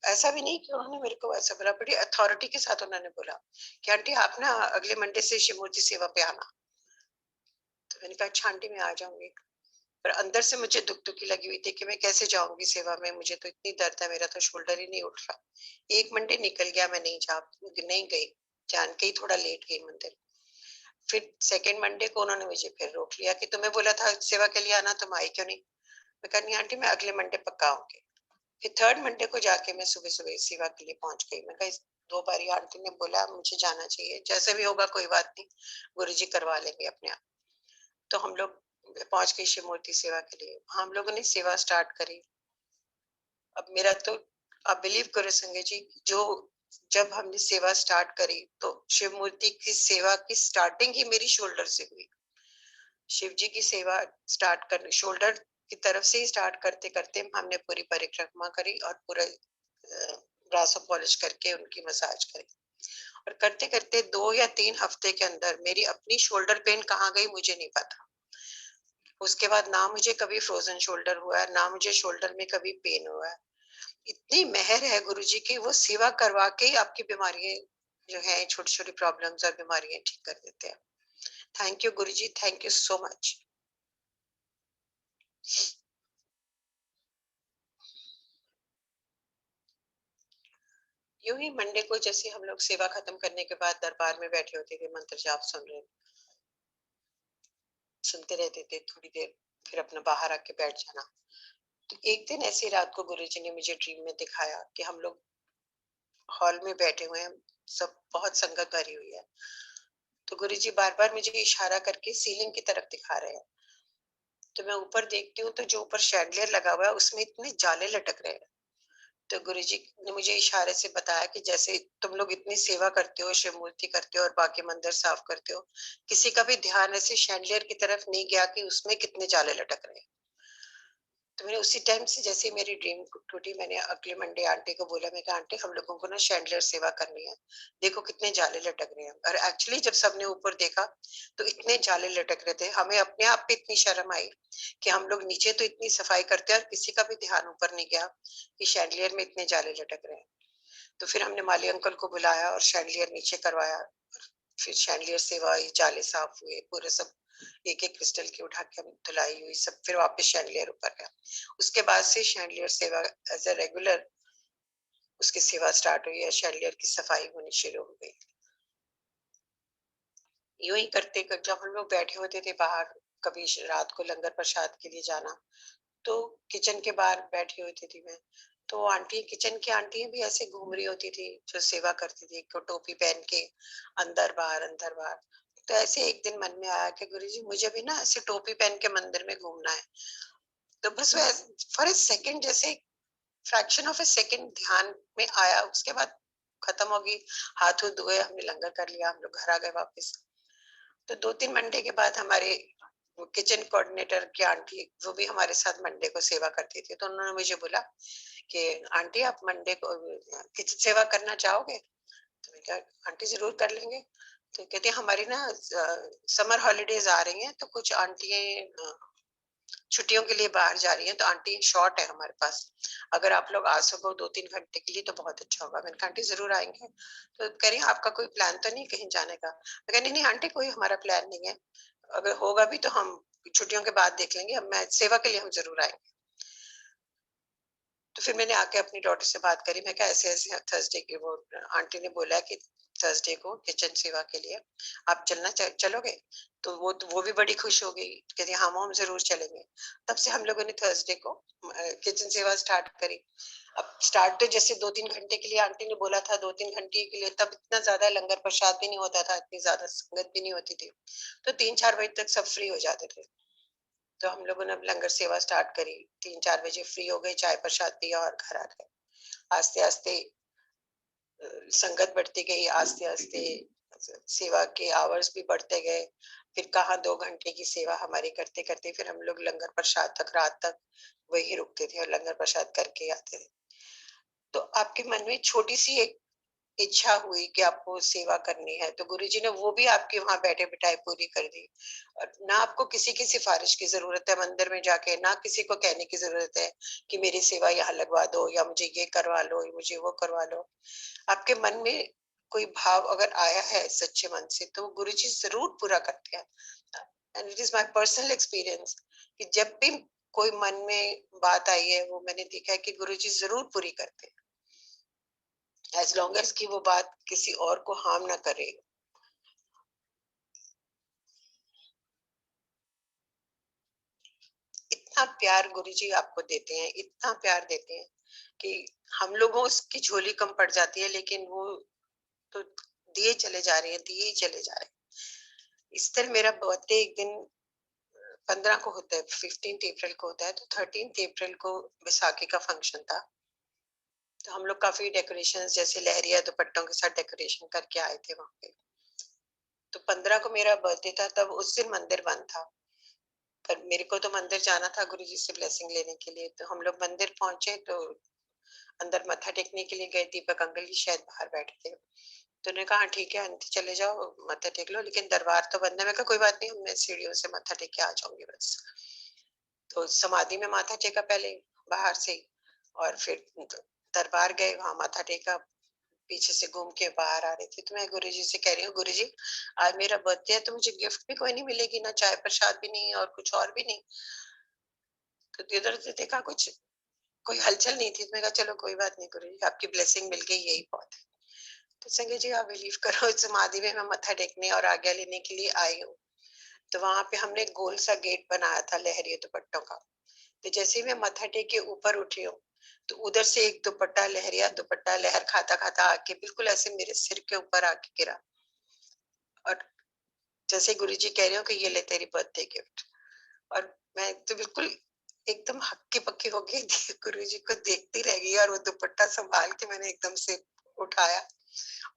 ऐसा भी नहीं कि उन्होंने मेरे को ऐसा बोला, बड़ी अथॉरिटी के साथ उन्होंने बोला कि आंटी आप ना अगले मंडे से शिव मूर्ति सेवा पे आना। तो मैंने कहा अच्छा आंटी मैं आ जाऊंगी। पर अंदर से मुझे दुख दुखी लगी हुई थी कि मैं कैसे जाऊंगी सेवा में, मुझे तो इतनी दर्द है, मेरा तो शोल्डर ही नहीं उठ रहा। एक मंडे निकल गया, मैं नहीं गई, जान के ही थोड़ा लेट गई मंदिर। फिर सेकंड मंडे को उन्होंने मुझे फिर रोक लिया कि तुम्हें बोला था सेवा के लिए आना, तुम आई क्यों नहीं। मैं कहा नहीं आंटी मैं अगले मंडे पक्का आऊंगी। फिर थर्ड मंडे को जाके मैं सुबह सुबह सेवा के लिए पहुंच गई। मैं कहा इस 2 बारी आंटी ने बोला मुझे जाना चाहिए, जैसे भी होगा कोई बात नहीं, गुरुजी करवा लेंगे अपने आप। तो हम लोग पहुंच गए शिव मूर्ति सेवा के लिए, हम लोगों ने सेवा स्टार्ट करी। अब मेरा तो, आप बिलीव करो संजय जी, जो जब हमने सेवा स्टार्ट करी तो शिव मूर्ति की सेवा की स्टार्टिंग ही मेरी शोल्डर से हुई। शिव जी की सेवा स्टार्ट करने शोल्डर की तरफ से ही स्टार्ट करते करते हमने पूरी परिक्रमा करी, और पूरा ब्रासो पॉलिश करके उनकी मसाज करी, और करते करते 2 या 3 हफ्ते के अंदर मेरी अपनी शोल्डर पेन कहाँ गई मुझे नहीं पता। उसके बाद ना मुझे कभी फ्रोजन शोल्डर हुआ है, ना मुझे शोल्डर में कभी पेन हुआ है। इतनी मेहर है गुरुजी की, वो सेवा करवा के ही आपकी बीमारी जो है छोटी छोटी प्रॉब्लम्स और बीमारियां ठीक कर देते हैं। Thank you Guruji, thank you so much. यूं ही मंडे को जैसे हम लोग सेवा खत्म करने के बाद दरबार में बैठे होते थे, मंत्र जाप सुनते रहते थे थोड़ी देर, फिर अपना बाहर आके बैठ जाना। तो एक दिन ऐसी रात को गुरुजी ने मुझे ड्रीम में दिखाया कि हम लोग हॉल में बैठे हुए हैं, सब बहुत संगत भरी हुई है। तो गुरुजी बार बार मुझे इशारा करके सीलिंग की तरफ दिखा रहे हैं। तो मैं ऊपर देखती हूँ तो जो ऊपर शैंडलियर लगा हुआ है उसमें इतने जाले लटक रहे हैं। तो गुरुजी ने मुझे इशारे से बताया कि जैसे तुम लोग इतनी सेवा करते हो, शिव मूर्ति करते हो और बाकी मंदिर साफ करते हो, किसी का भी ध्यान ऐसे शैंडलियर की तरफ नहीं गया कि उसमें कितने जाले लटक रहे हैं। तो मैंने उसी टाइम से जैसे ही मेरी ड्रीम टूटी, मैंने अगले मंडे आंटी को बोला, मैं कहा आंटी हम लोगों को ना शैंडलियर सेवा करनी है, देखो कितने जाले लटक रहे हैं। और एक्चुअली जब सबने ऊपर देखा तो इतने जाले लटक रहे थे, हमें अपने आप पे इतनी शर्म आई कि हम लोग नीचे तो इतनी सफाई करते हैं और किसी का भी ध्यान ऊपर नहीं गया कि शैंडलियर में इतने जाले लटक रहे हैं। तो फिर हमने माली अंकल को बुलाया और शैंडलियर नीचे करवाया। फिर शैंडलियर सेवा हुई, जाले साफ हुए, पूरे सब एक एक क्रिस्टल की उठा के हम धुलाई हुई सब, फिर वापस शैंडलियर ऊपर गया। उसके बाद से शैंडलियर सेवा एज अ रेगुलर उसकी सेवा स्टार्ट हुई है, शैंडलियर की सफाई होनी शुरू हो गई। यूं ही करते कर जब हम लोग बैठे होते थे बाहर, कभी रात को लंगर प्रसाद के लिए जाना, तो किचन के बाहर बैठी होती थी मैं। तो आंटी, किचन की आंटी भी ऐसे घूम रही होती थी जो सेवा करती थी, को टोपी पहन के अंदर बाहर अंदर बाहर। तो ऐसे एक दिन मन में आया कि गुरुजी मुझे भी ना ऐसे टोपी पहन के मंदिर में घूमना है। तो बस वह फॉर ए सेकंड, जैसे फ्रैक्शन ऑफ ए सेकंड ध्यान में आया, उसके बाद खत्म हो गई। हाथ हुथ धोए, हमने लंगर कर लिया, हम लोग घर आ गए वापस। तो 2-3 मंडे के बाद हमारे किचन कोऑर्डिनेटर की आंटी, वो भी हमारे साथ मंडे को सेवा करती थी, तो उन्होंने मुझे बोला कि आंटी आप मंडे को किचन सेवा करना चाहोगे? तो मैंने कहा आंटी जरूर कर लेंगे। तो कहती हमारी ना समर हॉलीडेज आ रही हैं, तो कुछ आंटियां छुट्टियों के लिए बाहर जा रही हैं, तो आंटी शॉर्ट है हमारे पास, अगर आप लोग आ सको 2-3 घंटे के लिए तो बहुत अच्छा होगा। मैंने कहा आंटी जरूर आएंगे। तो कह रही आपका कोई प्लान तो नहीं कहीं जाने का? मैं कहा नहीं नहीं आंटी, कोई हमारा प्लान नहीं है, अगर होगा भी तो हम छुट्टियों के बाद देख लेंगे, अब मैं सेवा के लिए हम जरूर आएंगे। तो फिर मैंने आके अपनी डॉटर से बात करी, मैं कहा ऐसे ऐसे थर्सडे की वो आंटी ने बोला है कि थर्सडे को किचन सेवा के लिए आप चलोगे? तो वो भी बड़ी खुश हो गई, कहती हाँ मॉम जरूर चलेंगे। तब से हम लोगों ने थर्सडे को किचन सेवा स्टार्ट करी। अब स्टार्ट तो जैसे 2-3 घंटे के लिए आंटी ने बोला था, 2-3 घंटे के लिए, तब इतना ज्यादा लंगर प्रसाद भी नहीं होता था, इतनी ज्यादा संगत भी नहीं होती थी, तो 3-4 बजे तक सब फ्री हो जाते थे। तो हम लोगों ने अब लंगर सेवा स्टार्ट करी, 3-4 बजे फ्री हो गए, चाय प्रसाद पिया और घर आ गए। आस्ते आस्ते संगत बढ़ती गई, आस्ते आस्ते सेवा के आवर्स भी बढ़ते गए। फिर कहाँ 2 घंटे की सेवा हमारी करते करते फिर हम लोग लंगर प्रसाद तक, रात तक वही रुकते थे और लंगर प्रसाद करके आते थे। तो आपके मन में छोटी सी एक इच्छा हुई कि आपको सेवा करनी है, तो गुरुजी ने वो भी आपकी वहां बैठे बिठाए पूरी कर दी। और ना आपको किसी की सिफारिश की जरूरत है मंदिर में जाके, ना किसी को कहने की जरूरत है कि मेरी सेवा यहाँ लगवा दो या मुझे ये करवा लो या मुझे वो करवा लो। आपके मन में कोई भाव अगर आया है सच्चे मन से, तो गुरुजी जरूर पूरा करते हैं। And it is my personal experience कि जब भी कोई मन में बात आई है, वो मैंने देखा है कि गुरुजी जरूर पूरी करते हैं, एज लॉन्ग एज कि वो बात किसी और को हार्म ना करे। इतना प्यार गुरुजी आपको देते हैं, इतना प्यार देते हैं कि हम लोगों की झोली कम पड़ जाती है, लेकिन वो तो दिए चले जा रहे हैं, दिए ही चले जा रहे हैं। इस तरह मेरा बर्थडे एक दिन 15 को होता है, 15 अप्रैल को होता है, तो 13 अप्रैल को बैसाखी का फंक्शन था। तो हम लोग काफी डेकोरेशन जैसे लहरिया दुपट्टों के साथ डेकोरेशन करके आए थे वहां पे। तो 15 को मेरा बर्थडे था, तब उस दिन मंदिर बंद था, पर मेरे को तो मंदिर जाना था गुरुजी से ब्लेसिंग लेने के लिए। तो हम लोग मंदिर पहुंचे, तो अंदर मत्था टेकने के लिए गए, दीपक अंकल जी शायद बाहर बैठे थे। तो उन्होंने कहा "हाँ, ठीक है आंटी चले जाओ मत्था टेक लो, लेकिन दरबार तो बंद है"। मैं कहा कोई बात नहीं, मैं सीढ़ियों से मत्था टेक के आ जाऊंगी बस। तो समाधि में माथा टेका पहले बाहर से ही, और फिर दरबार गए, वहां माथा टेका, पीछे से घूम के बाहर आ रही थी, तो मैं गुरुजी से कह रही हूँ, गुरुजी आज मेरा बर्थडे है, तो मुझे गिफ्ट भी कोई नहीं मिलेगी, ना चाय प्रसाद भी नहीं और कुछ और भी नहीं। तो इधर से देखा कुछ कोई हलचल नहीं थी, तो मैं कहा चलो कोई बात नहीं गुरुजी, आपकी ब्लेसिंग मिल गई, यही बहुत है। तो संजय जी आप बिलीव करो, समाधि में मैं मत्था टेकने और आज्ञा लेने के लिए आई हूँ। तो वहां पे हमने गोल सा गेट बनाया था लहरिया दुपट्टों का। तो जैसे ही मैं मत्था टेक के ऊपर उठी हूँ, तो उधर से एक दुपट्टा लहरिया दुपट्टा लहर खाता खाता आके बिल्कुल ऐसे मेरे सिर के ऊपर आके गिरा। और जैसे गुरुजी कह रहे हो कि ये ले तेरी बर्थडे गिफ्ट, और मैं तो बिल्कुल एकदम हक्की पक्की हो गई गुरुजी को देखती रह गई, और वो दुपट्टा संभाल के मैंने एकदम से उठाया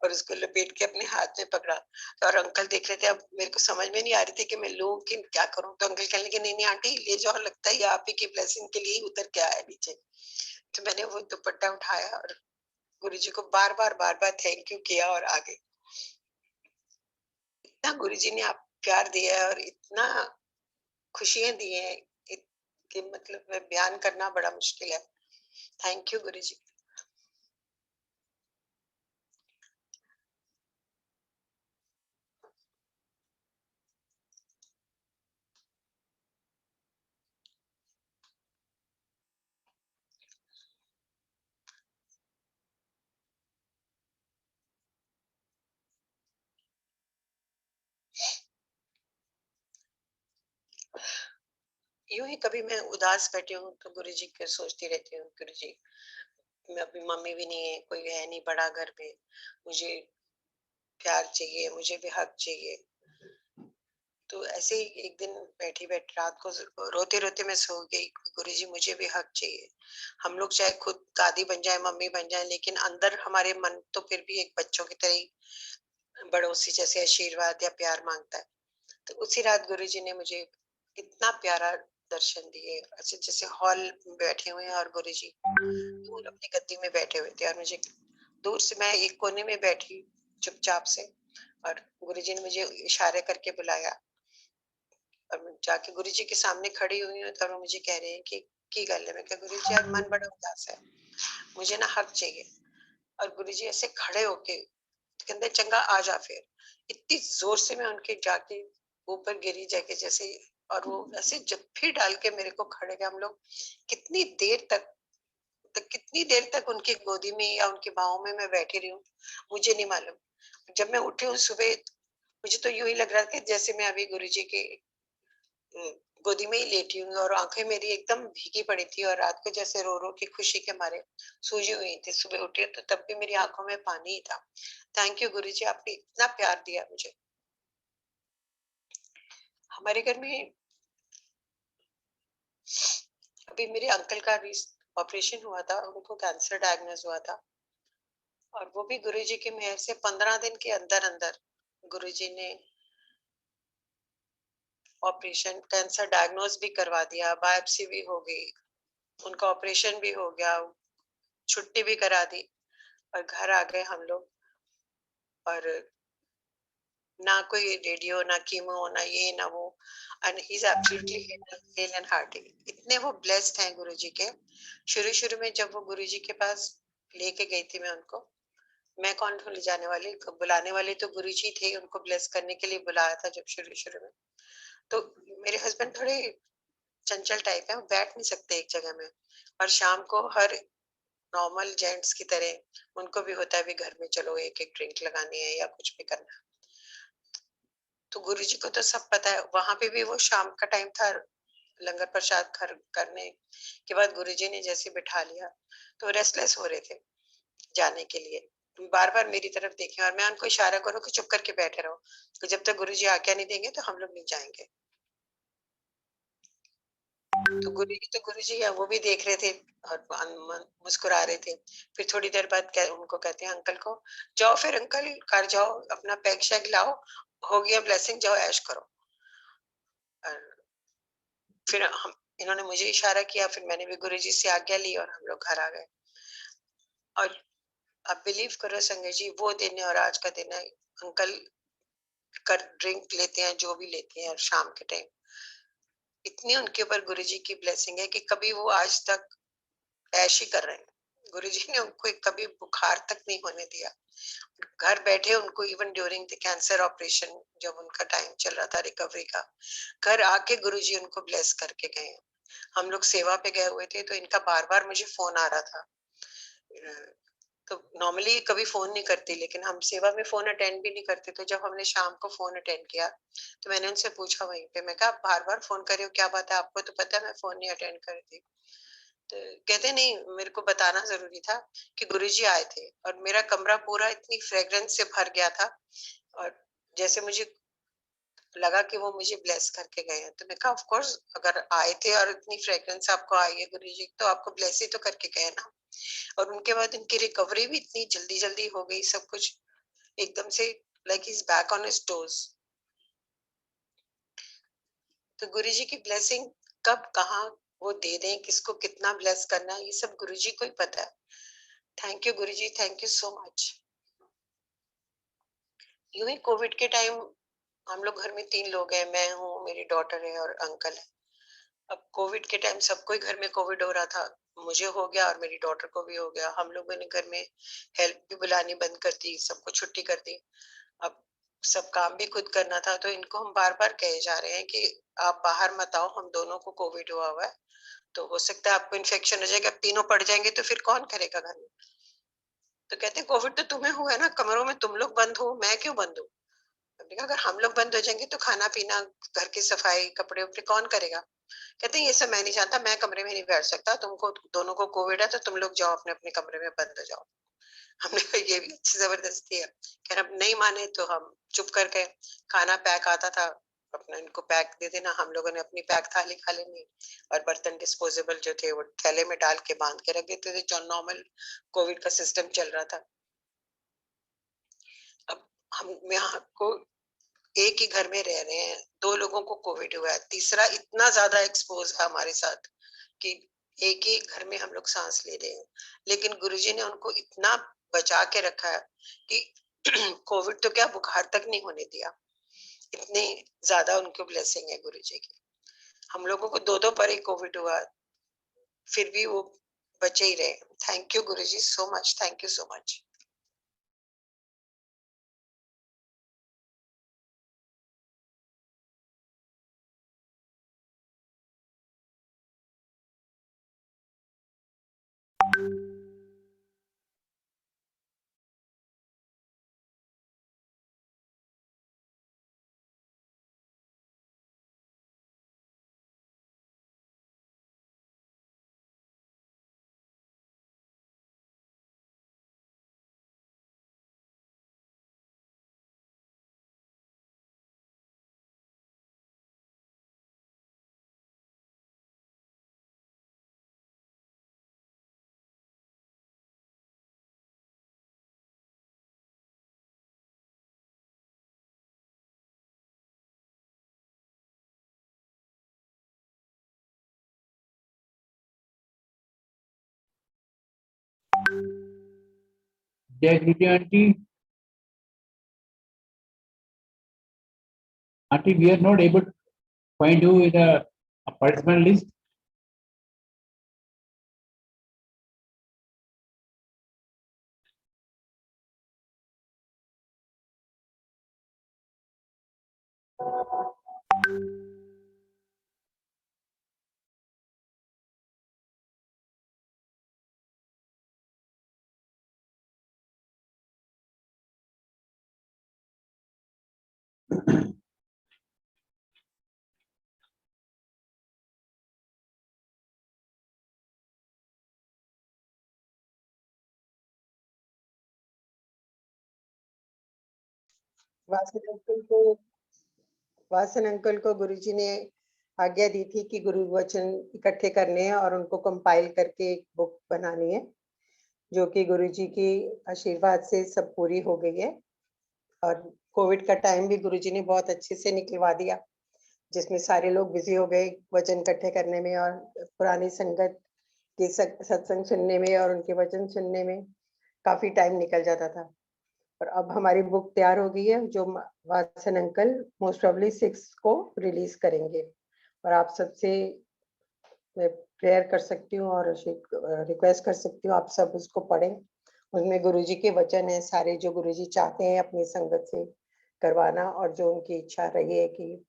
और उसको लपेट के अपने हाथ में पकड़ा। और अंकल देख रहे थे, अब मेरे को समझ में नहीं आ रही थी कि मैं लूं कि क्या करूं। तो अंकल कहने लगे नहीं नहीं आंटी ले जाओ, लगता है ये आप ही की ब्लेसिंग के लिए ही उतर के आया नीचे। तो मैंने वो दुपट्टा उठाया और गुरुजी को बार बार थैंक यू किया और आ गई। इतना गुरुजी ने आप प्यार दिया है और इतना खुशियां दी हैं कि मतलब मैं बयान करना बड़ा मुश्किल है। थैंक यू गुरुजी। यूं ही कभी मैं उदास बैठी हूँ तो गुरुजी को सोचती रहती हूँ, गुरुजी मैं अभी मम्मी भी नहीं है, कोई है नहीं बड़ा घर पे, मुझे प्यार चाहिए, मुझे भी हक चाहिए। तो ऐसे ही एक दिन बैठी बैठी रात को रोते रोते मैं सो गई, गुरुजी मुझे भी हक चाहिए। हम लोग चाहे खुद दादी बन जाए मम्मी बन जाए, लेकिन अंदर हमारे मन तो फिर भी एक बच्चों की तरह ही बड़ों से जैसे आशीर्वाद या प्यार मांगता है। तो उसी रात गुरुजी ने मुझे इतना प्यारा दर्शन दिए, ऐसे जैसे हॉल में बैठे हुए हैं और गुरुजी दूर अपनी गद्दी में बैठे हुए थे, और मुझे दूर से मैं एक कोने में बैठी चुपचाप से, और गुरुजी ने मुझे इशारे करके बुलाया। और मैं जाके गुरुजी के सामने खड़ी हुई हूँ, तब वो मुझे कह रहे हैं कि की गल है। मैं कहा गुरुजी आज मन बड़ा उदास है, मुझे ना हक चाहिए। और गुरुजी ऐसे खड़े होके कहते चंगा आ जा फिर। इतनी जोर से मैं उनके जाके ऊपर गिरी जाके जैसे, और वो ऐसे जप्फी डाल के मेरे को खड़े गए। हम लोग कितनी देर तक कितनी देर तक उनकी गोदी में या उनकी बाहों में मैं बैठी रही हूँ, मुझे नहीं मालूम। जब मैं उठी हूँ सुबह, मुझे तो यूं ही लग रहा था कि जैसे मैं अभी गुरुजी के अ, गोदी में ही लेटी हूँ, और आंखें मेरी एकदम भीगी पड़ी थी, और रात को जैसे रो रो की खुशी के मारे सूजी हुई थी। सुबह उठी तो तब भी मेरी आंखों में पानी ही था। थैंक यू गुरुजी, आपने इतना प्यार दिया मुझे। हमारे घर में अभी मेरे अंकल का ऑपरेशन हुआ था, उनको कैंसर डायग्नोज हुआ था, और वो भी गुरुजी की मेहर से 15 दिन के अंदर अंदर गुरुजी ने ऑपरेशन कैंसर डायग्नोज भी करवा दिया, बायोप्सी भी हो गई, उनका ऑपरेशन भी हो गया, छुट्टी भी करा दी, और घर आ गए हम लोग। और ना कोई रेडियो ना कीमो ना ये ना वो, and he is absolutely hello and hearty. इतने वो ब्लेस्ड हैं गुरुजी के। शुरू शुरू में जब वो गुरुजी के पास लेके गई थी मैं उनको, मैं कौन हूँ ले जाने वाली, बुलाने वाले तो गुरुजी थे, उनको ब्लेस करने के लिए बुलाया था जब शुरू शुरू में। तो मेरे हस्बैंड थोड़े चंचल टाइप है, वो बैठ नहीं सकते एक जगह में, और शाम को हर नॉर्मल जेंट्स की तरह उनको भी होता है भी घर में चलो एक एक ड्रिंक लगानी है या कुछ भी करना है। तो गुरुजी को तो सब पता है, वहां पे भी वो शाम का टाइम था, लंगर प्रसाद करने के बाद गुरुजी ने जैसे बिठा लिया, तो रेस्टलेस हो रहे थे जाने के लिए, बार बार मेरी तरफ देखे, और मैं उनको इशारा करूं कि चुप करके बैठे रहो, तो जब तक गुरुजी आज्ञा नहीं देंगे तो हम लोग नहीं जाएंगे। तो गुरुजी है, वो भी देख रहे थे और मुस्कुरा रहे थे। फिर थोड़ी देर बाद उनको कहते हैं अंकल को, जाओ फिर अंकल घर जाओ, अपना पैक शैक लाओ, हो गया ब्लेसिंग, जाओ ऐश करो। और फिर हम इन्होंने मुझे इशारा किया, फिर मैंने भी गुरुजी से आज्ञा ली और हम लोग घर आ गए। और आप बिलीव करो संजय जी, वो दिन है और आज का दिन है, अंकल कर ड्रिंक लेते हैं जो भी लेते हैं, और शाम के टाइम इतनी उनके ऊपर गुरुजी की ब्लेसिंग है कि कभी वो आज तक ऐश ही कर रहे हैं। गुरुजी ने उनको कभी बुखार तक नहीं होने दिया। घर बैठे उनको even during the cancer operation, जब उनका टाइम चल रहा था रिकवरी का, घर आके गुरुजी उनको ब्लेस करके गए। हम लोग सेवा पे गए हुए थे, तो इनका बार बार मुझे फोन आ रहा था। तो नॉर्मली कभी फोन नहीं करती, लेकिन हम सेवा में फोन अटेंड भी नहीं करते। तो जब हमने शाम को फोन अटेंड किया, तो मैंने उनसे पूछा वहीं पे, मैं कहा आप बार बार फोन कर रहे हो, क्या बात है? आपको तो पता है मैं फोन नहीं अटेंड कर रही थी। तो कहते नहीं, मेरे को बताना जरूरी था कि गुरुजी आए थे, और मेरा कमरा पूरा इतनी फ्रेग्रेंस से भर गया था, और जैसे मुझे लगा कि वो मुझे ब्लेस करके गए हैं। तो मैं कहा ऑफ कोर्स, अगर आए थे और इतनी फ्रेग्रेंस आपको आई है गुरुजी, तो आपको ब्लेस ही तो करके गए ना। और उनके बाद इनकी रिकवरी भी इतनी जल्दी जल्दी हो गई, सब कुछ एकदम से, like is back on his toes. तो गुरुजी की ब्लेसिंग कब कहाँ वो दे दें, किसको कितना ब्लेस करना है, ये सब गुरुजी को ही पता है। Thank you Guruji, thank you so much. यूं ही कोविड के टाइम हम लोग घर में 3 लोग हैं, मैं हूँ, मेरी डॉटर है और अंकल है। अब कोविड के टाइम सबको ही घर में कोविड हो रहा था, मुझे हो गया और मेरी डॉटर को भी हो गया। हम लोगों ने घर में हेल्प भी बुलानी बंद कर दी, सबको छुट्टी कर दी। अब सब काम भी खुद करना था, तो इनको हम बार बार कहे जा रहे हैं कि आप बाहर मत आओ, हम दोनों को कोविड हुआ हुआ है, तो हो सकता है आपको इन्फेक्शन हो जाएगा, तीनों पड़ जाएंगे तो फिर कौन करेगा घर में? तो कहते कोविड तो तुम्हें हुआ है ना, कमरों में तुम लोग बंद हो, मैं क्यों बंद हूँ? हमने कहा अगर हम लोग बंद हो जाएंगे तो खाना पीना, घर की सफाई, कपड़े उपड़े कौन करेगा? कहते हैं ये सब मैं नहीं जानता, मैं कमरे में नहीं बैठ सकता, तुमको दोनों को कोविड है तो तुम लोग जाओ अपने अपने कमरे में बंद हो जाओ। हमने कहा ये भी अच्छी जबरदस्ती है। खैर अब नहीं माने तो हम चुप कर गए। खाना पैक आता था, अपना इनको पैक दे देना, हम लोगों ने अपनी पैक थाली खा लेनी, और बर्तन डिस्पोजेबल जो थे वो थैले में डाल के बांध के रख देते थे, जो नॉर्मल कोविड का सिस्टम चल रहा था। अब हम यहाँ को एक ही घर में रह रहे हैं, 2 लोगों को कोविड हुआ है, तीसरा इतना ज्यादा एक्सपोज है हमारे साथ कि एक ही घर में हम लोग सांस ले रहे हैं। लेकिन गुरुजी ने उनको इतना बचा के रखा है कि कोविड तो क्या, बुखार तक नहीं होने दिया। इतनी ज्यादा उनको ब्लेसिंग है गुरुजी की। हम लोगों को 2 बार ही कोविड हुआ, फिर भी वो बचे ही रहे। Thank you Guruji so much, thank you so much. जय गुरुजी aunty. Auntie, we are not able to find you in a participant list. Vasan uncle को गुरुजी ने आज्ञा दी थी कि गुरु वचन इकट्ठे करने हैं और उनको कंपाइल करके एक बुक बनानी है, जो कि गुरुजी की आशीर्वाद से सब पूरी हो गई है। और कोविड का टाइम भी गुरुजी ने बहुत अच्छे से निकलवा दिया, जिसमें सारे लोग बिजी हो गए वचन इकट्ठे करने में और पुरानी संगत के सत्संग सुनने में और उनके वचन सुनने में काफी टाइम निकल जाता था। और अब हमारी बुक तैयार हो गई है, जो वासन अंकल मोस्ट प्रॉब्ली 6 को रिलीज करेंगे। और आप सबसे मैं प्रेयर कर सकती हूँ और रिक्वेस्ट कर सकती हूँ आप सब उसको पढ़ें। उसमें गुरुजी के वचन है सारे, जो गुरुजी चाहते हैं अपनी संगत से करवाना, और जो उनकी इच्छा रही है कि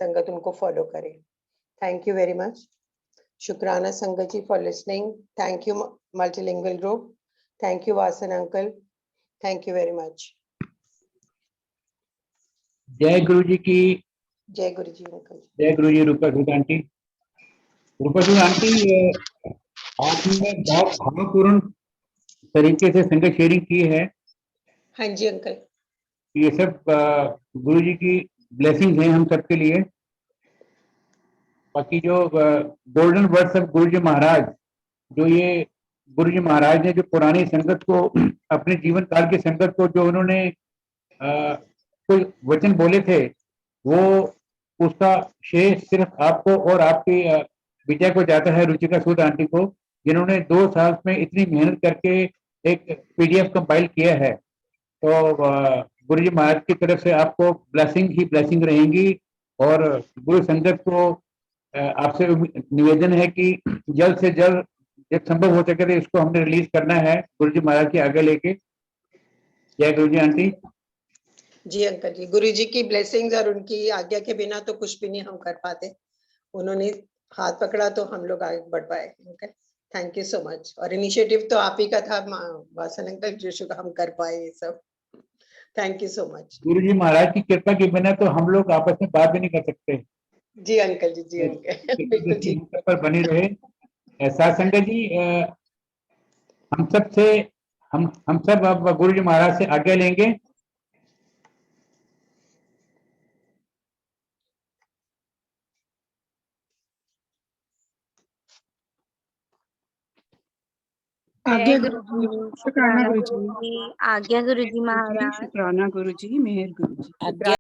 संगत उनको फॉलो करे। Thank you very much. शुक्राना संगत जी for listening. Thank you multilingual group. Thank you Vasan uncle. Thank you very much. जय गुरु जी की। जय गुरु जी अंकल। जय गुरु जी। रूपा सूद आंटी, रूपा सूद आंटी, आपने बहुत भावपूर्ण तरीके से संगत शेयरिंग की है। हाँ जी अंकल। ये सब गुरु जी की ब्लेसिंग्स हैं हम सबके लिए। बाकी जो गोल्डन वर्ड्स ऑफ गुरु जी महाराज, जो ये गुरु जी महाराज ने जो पुरानी संगत को, अपने जीवन काल की संगत को जो उन्होंने कोई वचन बोले थे, वो उसका श्रेय सिर्फ आपको और आपकी विजय को जाता है, रुचिका सूद आंटी को, जिन्होंने 2 साल में इतनी मेहनत करके एक PDF कंपाइल किया है। तो गुरु जी महाराज की तरफ से आपको ब्लेसिंग ही ब्लेसिंग रहेंगी। और गुरु संगत को आपसे निवेदन है कि जल्द से जल्द जब संभव हो सके तो इसको हमने रिलीज करना है गुरु जी महाराज के आगे लेके। जय गुरु जी आंटी। जी अंकल जी, गुरु जी की ब्लेसिंग्स और उनकी आज्ञा के बिना तो कुछ भी नहीं हम कर पाते। उन्होंने हाथ पकड़ा तो हम लोग आगे बढ़ पाए। Uncle thank you so much. और इनिशिएटिव तो आप ही का था वासन अंकल, जो हम कर पाए ये सब। Thank you so much. गुरु जी महाराज की कृपा के बिना तो हम लोग आपस में बात भी नहीं कर सकते। जी अंकल जी, जी अंकल बिल्कुल ठीक। हम सब पर बनी रहे। ऐसा संगत जी, हम सब से हम सब अब गुरु जी महाराज से आज्ञा लेंगे। आज्ञा गुरु जी, शुक्राना गुरु जी, आज्ञा गुरु जी महाराज। शुक्राना गुरु जी, मेहर गुरु जी। आज्ञा